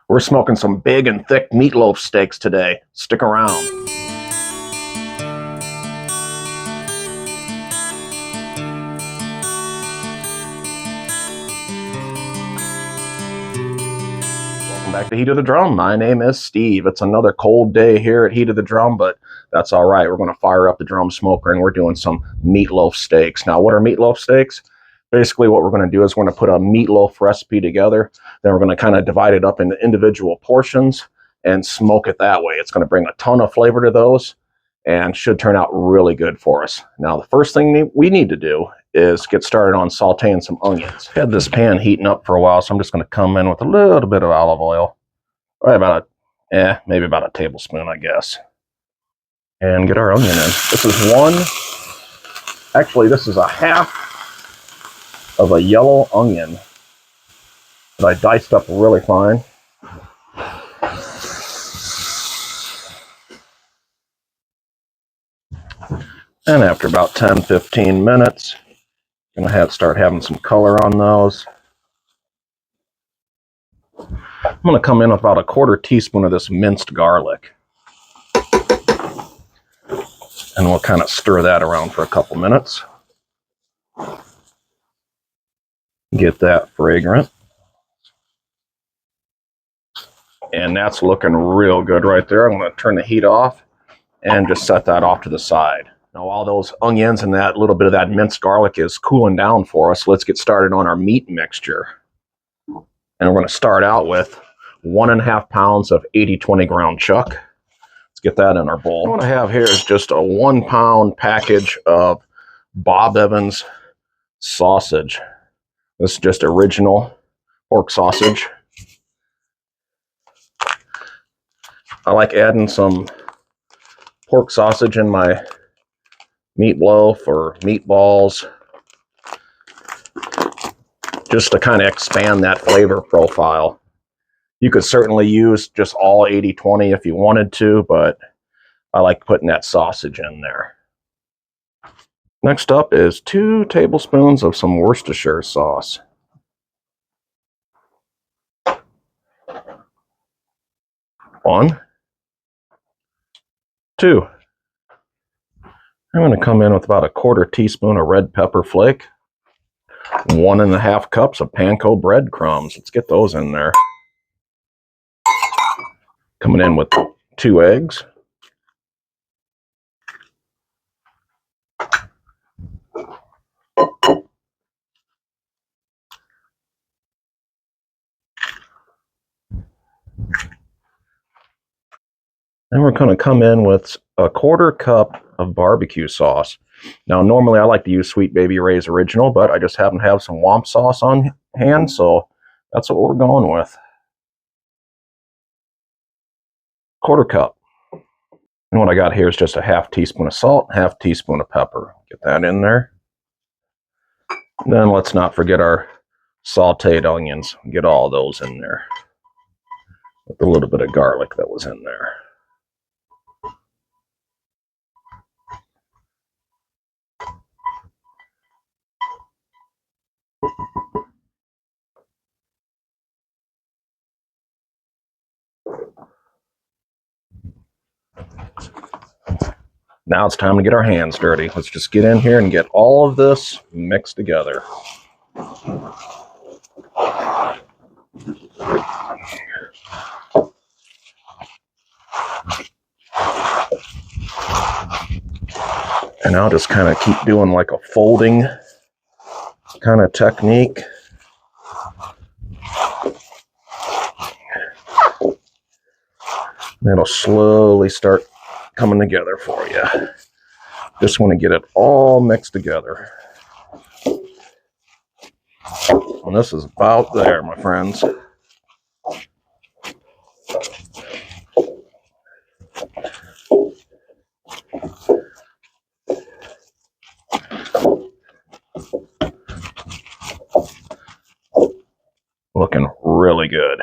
We're smoking some big and thick meatloaf steaks today. Stick around. Welcome back to Heat of the Drum. My name is Steve. It's another cold day here at Heat of the Drum, but that's all right. We're going to fire up the drum smoker and we're doing some meatloaf steaks. Now, what are meatloaf steaks? Basically, what we're going to do is we're going to put a meatloaf recipe together. Then we're going to kind of divide it up into individual portions and smoke it that way. It's going to bring a ton of flavor to those and should turn out really good for us. Now, the first thing we need to do is get started on sauteing some onions. Had this pan heating up for a while, so I'm just going to come in with a little bit of olive oil. Probably about maybe about a tablespoon, I guess. And get our onion in. This is a half of a yellow onion that I diced up really fine. And after about 10-15 minutes, I'm going to start having some color on those. I'm going to come in with about a 1/4 teaspoon of this minced garlic. And we'll kind of stir that around for a couple minutes. Get that fragrant. And that's looking real good right there. I'm going to turn the heat off and just set that off to the side. Now, while those onions and that little bit of that minced garlic is cooling down for us, let's get started on our meat mixture. And we're going to start out with 1.5 pounds of 80/20 ground chuck. Let's get that in our bowl. What I have here is just a 1 pound package of Bob Evans sausage. This is just original pork sausage. I like adding some pork sausage in my meatloaf or meatballs just to kind of expand that flavor profile. You could certainly use just all 80/20 if you wanted to, but I like putting that sausage in there. Next up is 2 tablespoons of some Worcestershire sauce. 1, 2. I'm going to come in with about a 1/4 teaspoon of red pepper flake. 1.5 cups of panko breadcrumbs. Let's get those in there. Coming in with 2 eggs. Then we're going to come in with a 1/4 cup of barbecue sauce. Now, normally I like to use Sweet Baby Ray's Original, but I just happen to have some Womp sauce on hand, so that's what we're going with. 1/4 cup. And what I got here is just a 1/2 teaspoon of salt, 1/2 teaspoon of pepper. Get that in there. And then let's not forget our sauteed onions. Get all those in there with a little bit of garlic that was in there. Now it's time to get our hands dirty. Let's just get in here and get all of this mixed together. And I'll just kind of keep doing like a folding kind of technique. And it'll slowly start coming together for you. Just want to get it all mixed together. And this is about there, my friends. Looking really good.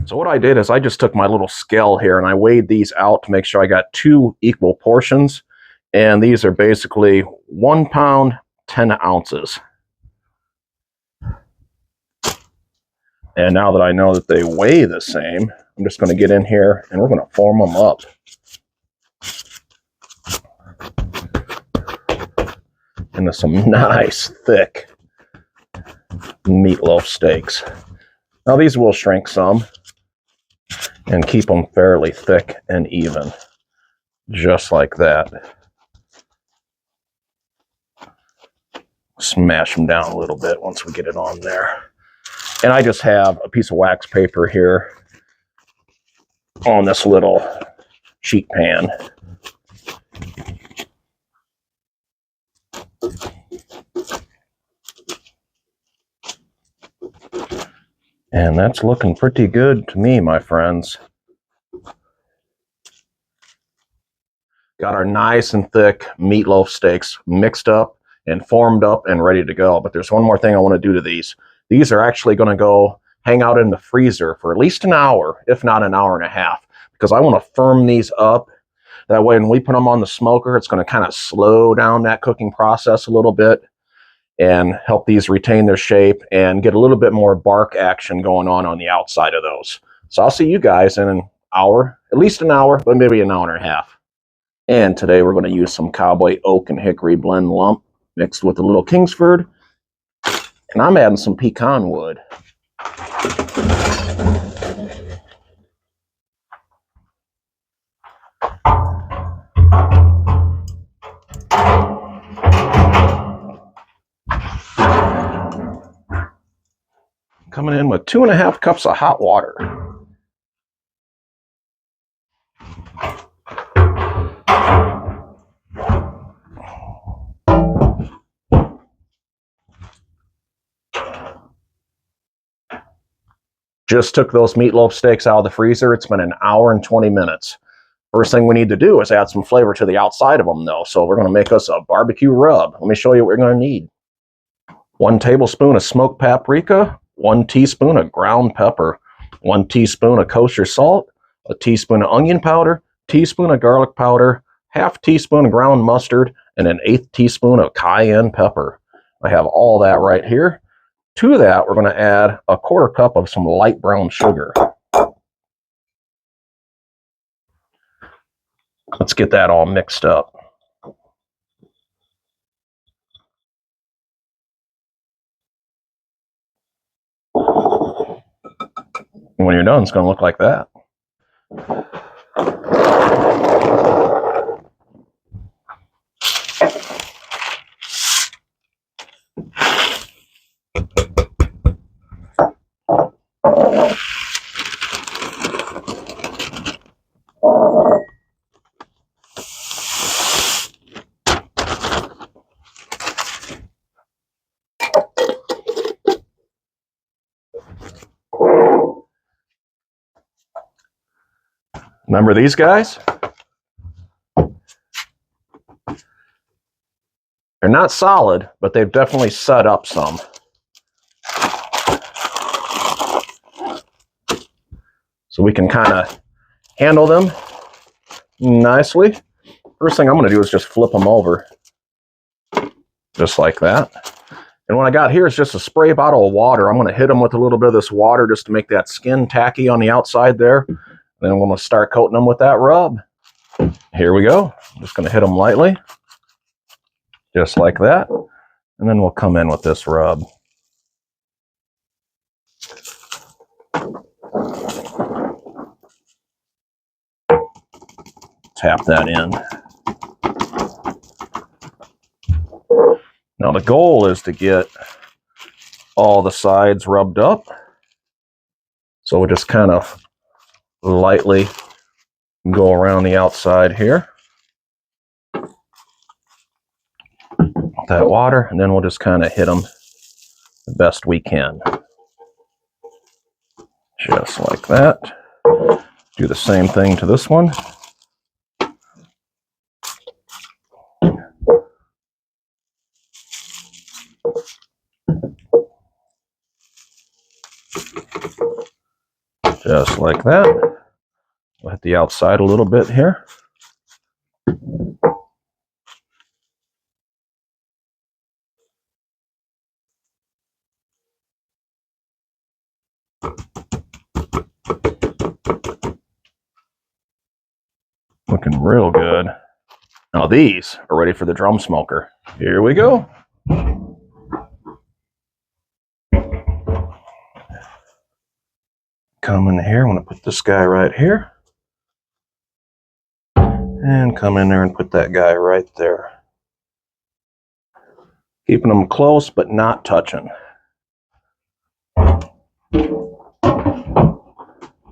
So what I did is I just took my little scale here and I weighed these out to make sure I got 2 equal portions. And these are basically 1 pound, 10 ounces. And now that I know that they weigh the same, I'm just going to get in here and we're going to form them up into some nice thick meatloaf steaks. Now these will shrink some and keep them fairly thick and even, just like that. Smash them down a little bit once we get it on there. And I just have a piece of wax paper here on this little sheet pan. And that's looking pretty good to me, my friends. Got our nice and thick meatloaf steaks mixed up and formed up and ready to go. But there's one more thing I want to do to these. These are actually going to go hang out in the freezer for at least an hour, if not an hour and a half, because I want to firm these up. That way when we put them on the smoker, it's going to kind of slow down that cooking process a little bit and help these retain their shape and get a little bit more bark action going on the outside of those. So I'll see you guys in an hour, at least an hour, but maybe an hour and a half. And today we're going to use some cowboy oak and hickory blend lump mixed with a little Kingsford. And I'm adding some pecan wood. Coming in with 2.5 cups of hot water. Just took those meatloaf steaks out of the freezer. It's been an hour and 20 minutes. First thing we need to do is add some flavor to the outside of them, though. So we're going to make us a barbecue rub. Let me show you what we're going to need. 1 tablespoon of smoked paprika, 1 teaspoon of ground pepper, 1 teaspoon of kosher salt, a teaspoon of onion powder, teaspoon of garlic powder, half teaspoon of ground mustard, and an 1/8 teaspoon of cayenne pepper. I have all that right here. To that, we're going to add a 1/4 cup of some light brown sugar. Let's get that all mixed up. And when you're done, it's going to look like that. Remember these guys? They're not solid, but they've definitely set up some. So we can kind of handle them nicely. First thing I'm going to do is just flip them over. Just like that. And what I got here is just a spray bottle of water. I'm going to hit them with a little bit of this water just to make that skin tacky on the outside there. Then I'm going to start coating them with that rub. Here we go. I'm just going to hit them lightly. Just like that. And then we'll come in with this rub. Tap that in. Now the goal is to get all the sides rubbed up. So we'll just kind of lightly go around the outside here. With that water, and then we'll just kind of hit them the best we can. Just like that. Do the same thing to this one. Just like that. We'll hit the outside a little bit here. Looking real good. Now these are ready for the drum smoker. Here we go. Come in here. I'm going to put this guy right here. And come in there and put that guy right there. Keeping them close, but not touching.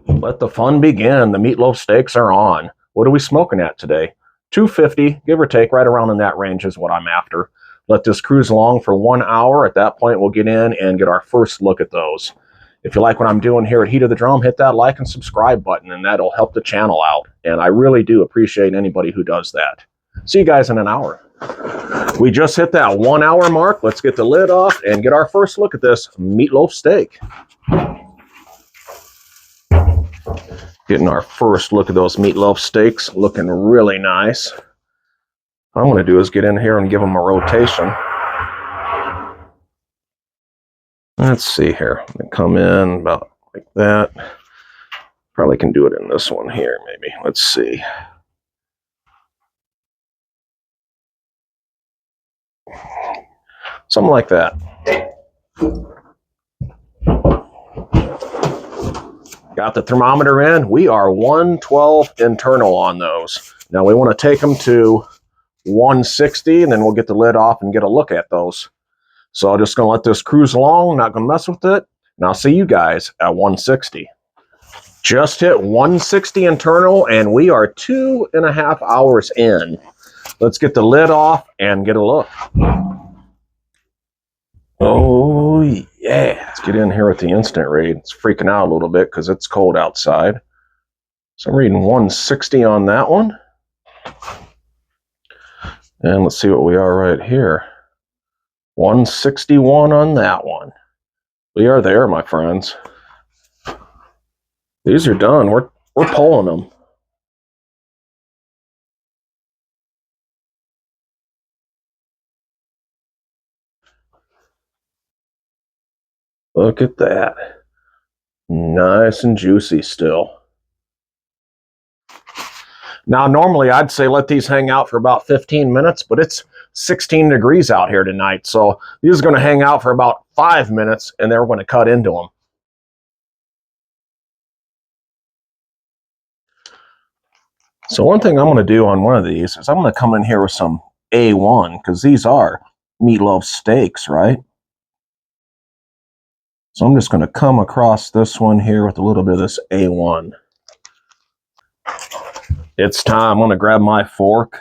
Let the fun begin. The meatloaf steaks are on. What are we smoking at today? 250, give or take, right around in that range is what I'm after. Let this cruise along for 1 hour. At that point, we'll get in and get our first look at those. If you like what I'm doing here at Heat of the Drum, hit that like and subscribe button, and that'll help the channel out. And I really do appreciate anybody who does that. See you guys in an hour. We just hit that 1 hour mark. Let's get the lid off and get our first look at this meatloaf steak. Getting our first look at those meatloaf steaks, looking really nice. What I'm going to do is get in here and give them a rotation. Let's see here. I'm going to come in about like that. Probably can do it in this one here, maybe. Let's see. Something like that. Got the thermometer in. We are 112 internal on those. Now we want to take them to 160, and then we'll get the lid off and get a look at those. So I'm just going to let this cruise along, not going to mess with it, and I'll see you guys at 160. Just hit 160 internal, and we are 2.5 hours in. Let's get the lid off and get a look. Oh, yeah. Let's get in here with the instant read. It's freaking out a little bit because it's cold outside. So I'm reading 160 on that one. And let's see what we are right here. 161 on that one. We are there, my friends. These are done. We're pulling them. Look at that. Nice and juicy still. Now, normally I'd say let these hang out for about 15 minutes, but it's 16 degrees out here tonight. So these are going to hang out for about 5 minutes, and then we're going to cut into them. So one thing I'm going to do on one of these is I'm going to come in here with some A1, because these are meatloaf steaks, right? So I'm just going to come across this one here with a little bit of this A1. It's time. I'm going to grab my fork.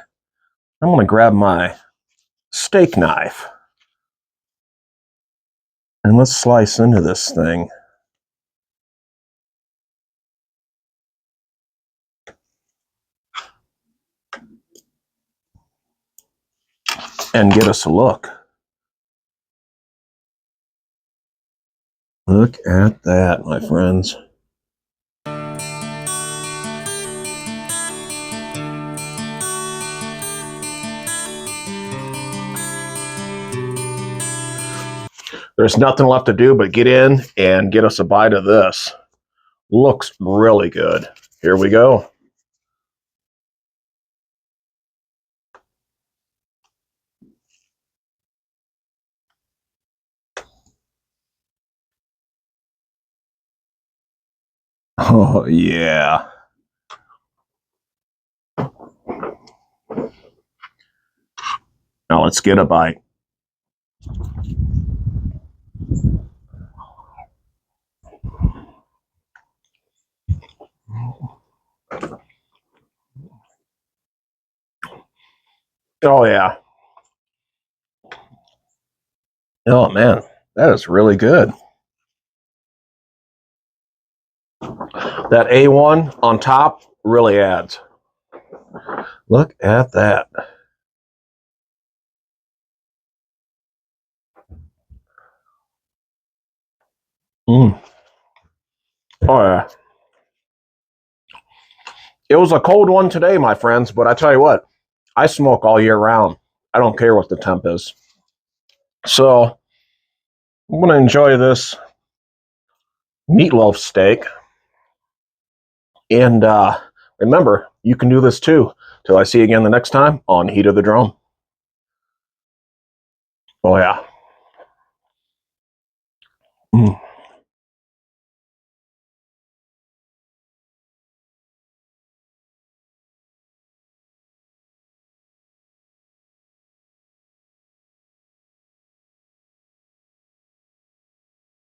I'm going to grab my steak knife. And let's slice into this thing. And get us a look. Look at that, my friends. There's nothing left to do but get in and get us a bite of this. Looks really good. Here we go. Oh, yeah. Now let's get a bite. Oh, yeah. Oh, man. That is really good. That A1 on top really adds. Look at that. Oh, yeah. It was a cold one today, my friends, but I tell you what, I smoke all year round. I don't care what the temp is. So, I'm going to enjoy this meatloaf steak. And remember, you can do this too. Till I see you again the next time on Heat of the Drum. Oh, yeah. Mm.